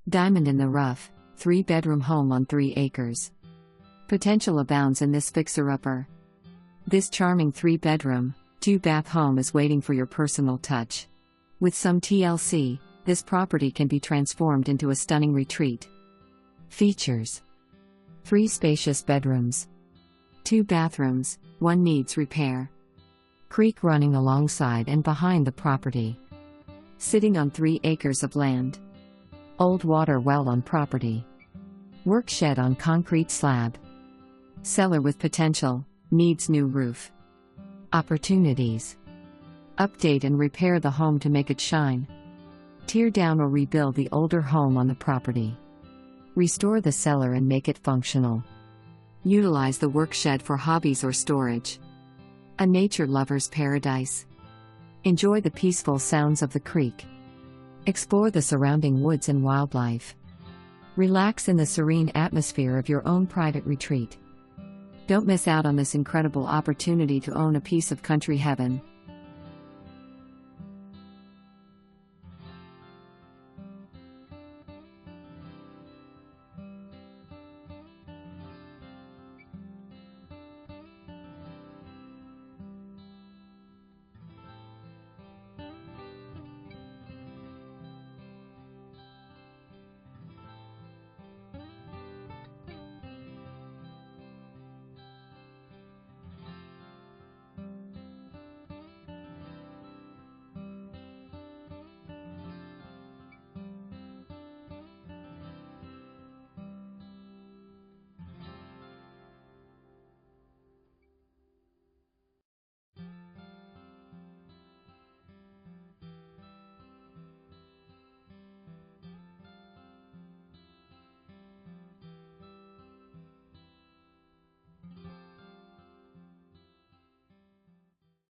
Diamond in the rough, 3-bedroom home on 3 acres. Potential abounds in this fixer-upper. This charming 3-bedroom, 2-bath home is waiting for your personal touch. With some TLC, this property can be transformed into a stunning retreat. Features: 3 spacious bedrooms, 2 bathrooms, 1 needs repair. Creek running alongside and behind the property. Sitting on 3 acres of land. Old water well on property. Work shed on concrete slab. Cellar with potential, needs new roof. Opportunities: update and repair the home to make it shine. Tear down or rebuild the older home on the property. Restore the cellar and make it functional. Utilize the workshed for hobbies or storage. A nature lover's paradise. Enjoy the peaceful sounds of the creek. Explore the surrounding woods and wildlife. Relax in the serene atmosphere of your own private retreat. Don't miss out on this incredible opportunity to own a piece of country heaven.